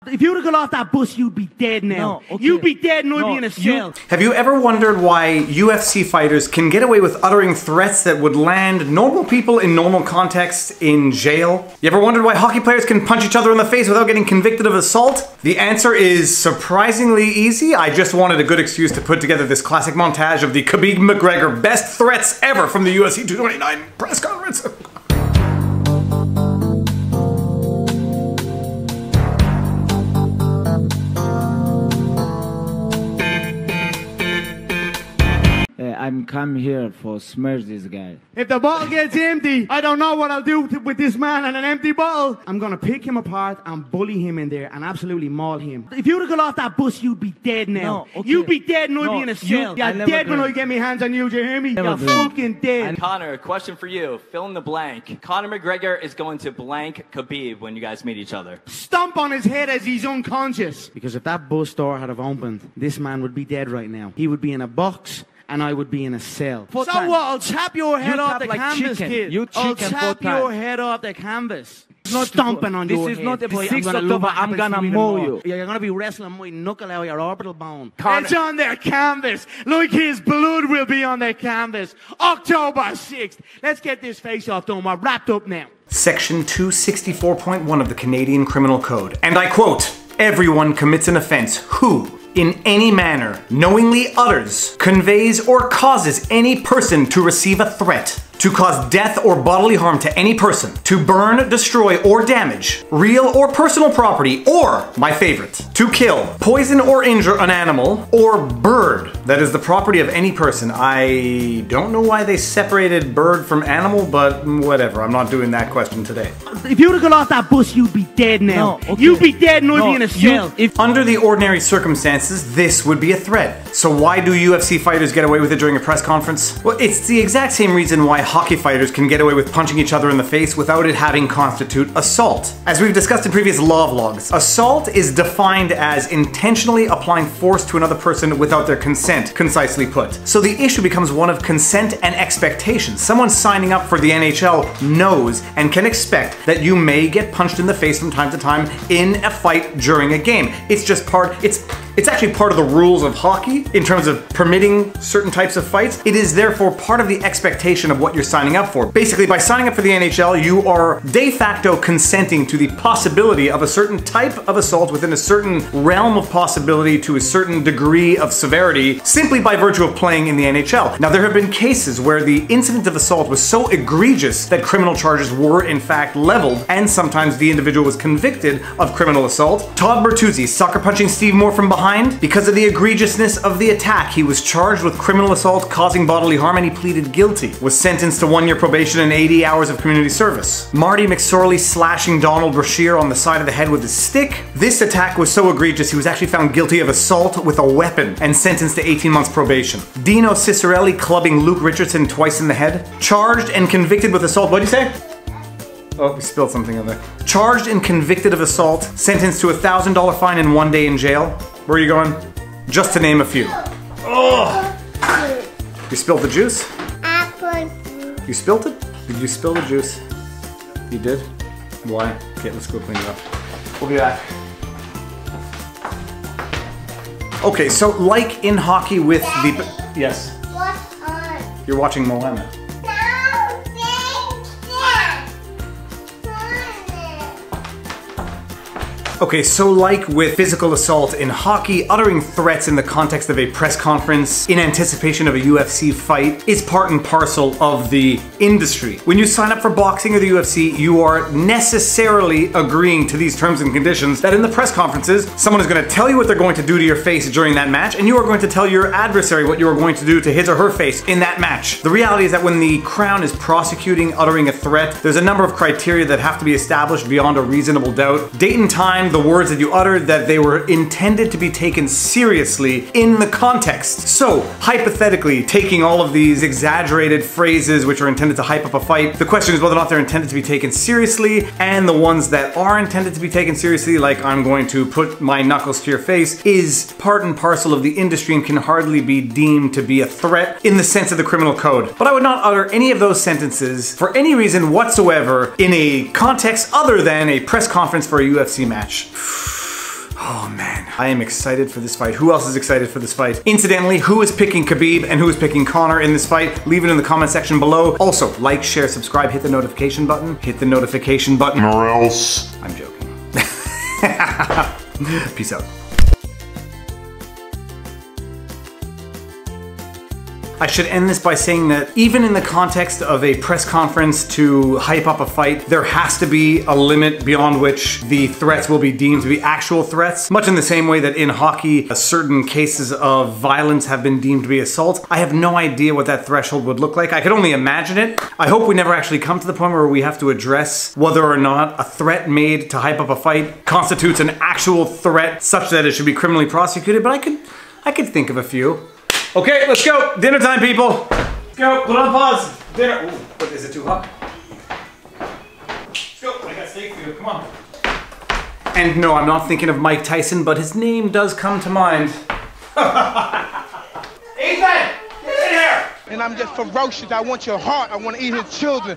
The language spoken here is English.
If you were to go off that bus, you'd be dead now. No, okay. You'd be dead and I'd be in a cell. Have you ever wondered why UFC fighters can get away with uttering threats that would land normal people in normal contexts in jail? You ever wondered why hockey players can punch each other in the face without getting convicted of assault? The answer is surprisingly easy. I just wanted a good excuse to put together this classic montage of the Khabib McGregor best threats ever from the UFC 229 press conference. I'm come here for smash this guy. If the bottle gets empty, I don't know what I'll do with this man and an empty bottle. I'm gonna pick him apart and bully him in there and absolutely maul him. If you were to go off that bus, you'd be dead now. No, okay. You'd be dead and I'd be in a cell. You're dead when I get my hands on you, do you hear me? You're fucking dead. And Conor, a question for you. Fill in the blank. Conor McGregor is going to blank Khabib when you guys meet each other. Stomp on his head as he's unconscious. Because if that bus door had have opened, this man would be dead right now. He would be in a box and I would be in a cell. So what? I'll chop your head off the canvas, kid. I'll chop your head off the canvas. Stomping on your head. This is not the 6th October. I'm gonna mow you. You're gonna be wrestling my knuckle out of your orbital bone. Conor. It's on their canvas. Like his blood will be on their canvas. October 6th. Let's get this face-off done. We're wrapped up now. Section 264.1 of the Canadian Criminal Code. And I quote, "Everyone commits an offense who, in any manner, knowingly utters, conveys, or causes any person to receive a threat, to cause death or bodily harm to any person, to burn, destroy, or damage real or personal property, or, my favorite, to kill, poison, or injure an animal or bird that is the property of any person." I don't know why they separated bird from animal, but whatever. I'm not doing that question today. If you were to go off that bus, you'd be dead now. No, okay. You'd be dead and I'd be in a cell. Under the ordinary circumstances, this would be a threat. So why do UFC fighters get away with it during a press conference? Well, it's the exact same reason why hockey fighters can get away with punching each other in the face without it having constitute assault. As we've discussed in previous law vlogs, assault is defined as intentionally applying force to another person without their consent, concisely put. So the issue becomes one of consent and expectation. Someone signing up for the NHL knows and can expect that you may get punched in the face from time to time in a fight during a game. It's just it's actually part of the rules of hockey in terms of permitting certain types of fights. It is therefore part of the expectation of what you're signing up for. Basically, by signing up for the NHL, you are de facto consenting to the possibility of a certain type of assault within a certain realm of possibility to a certain degree of severity, simply by virtue of playing in the NHL. Now, there have been cases where the incident of assault was so egregious that criminal charges were in fact leveled, and sometimes the individual was convicted of criminal assault. Todd Bertuzzi, sucker punching Steve Moore from behind, because of the egregiousness of the attack, he was charged with criminal assault causing bodily harm and he pleaded guilty. Was sentenced to 1 year probation and 80 hours of community service. Marty McSorley slashing Donald Brashear on the side of the head with his stick. This attack was so egregious he was actually found guilty of assault with a weapon and sentenced to 18 months probation. Dino Cicerelli clubbing Luke Richardson twice in the head. Charged and convicted with assault. What'd you say? Oh, we spilled something in there. Charged and convicted of assault, sentenced to a $1,000 fine and 1 day in jail. Where are you going? Just to name a few. Oh! You spilled the juice? Apple. You spilled it? Did you spill the juice? You did? Why? Okay, let's go clean it up. We'll be back. Okay, so like in hockey with the... Yes? What's on? You're watching Moana. Okay, so like with physical assault in hockey, uttering threats in the context of a press conference in anticipation of a UFC fight is part and parcel of the industry. When you sign up for boxing or the UFC, you are necessarily agreeing to these terms and conditions that in the press conferences, someone is going to tell you what they're going to do to your face during that match, and you are going to tell your adversary what you are going to do to his or her face in that match. The reality is that when the Crown is prosecuting uttering a threat, there's a number of criteria that have to be established beyond a reasonable doubt. Date and time, the words that you uttered, that they were intended to be taken seriously in the context. So, hypothetically, taking all of these exaggerated phrases which are intended to hype up a fight, the question is whether or not they're intended to be taken seriously, and the ones that are intended to be taken seriously, like I'm going to put my knuckles to your face, is part and parcel of the industry and can hardly be deemed to be a threat in the sense of the criminal code. But I would not utter any of those sentences for any reason whatsoever in a context other than a press conference for a UFC match. Oh man, I am excited for this fight. Who else is excited for this fight? Incidentally, who is picking Khabib and who is picking Conor in this fight? Leave it in the comment section below. Also, like, share, subscribe, hit the notification button. Hit the notification button or else. I'm joking. Peace out. I should end this by saying that even in the context of a press conference to hype up a fight, there has to be a limit beyond which the threats will be deemed to be actual threats. Much in the same way that in hockey, certain cases of violence have been deemed to be assault. I have no idea what that threshold would look like. I could only imagine it. I hope we never actually come to the point where we have to address whether or not a threat made to hype up a fight constitutes an actual threat such that it should be criminally prosecuted, but I could think of a few. Okay, let's go. Dinner time, people. Let's go. Put on pause. Dinner. Ooh, but is it too hot? Let's go. I got steak for you. Come on. And no, I'm not thinking of Mike Tyson, but his name does come to mind. Ethan, get in here. And I'm just ferocious. I want your heart. I want to eat his children.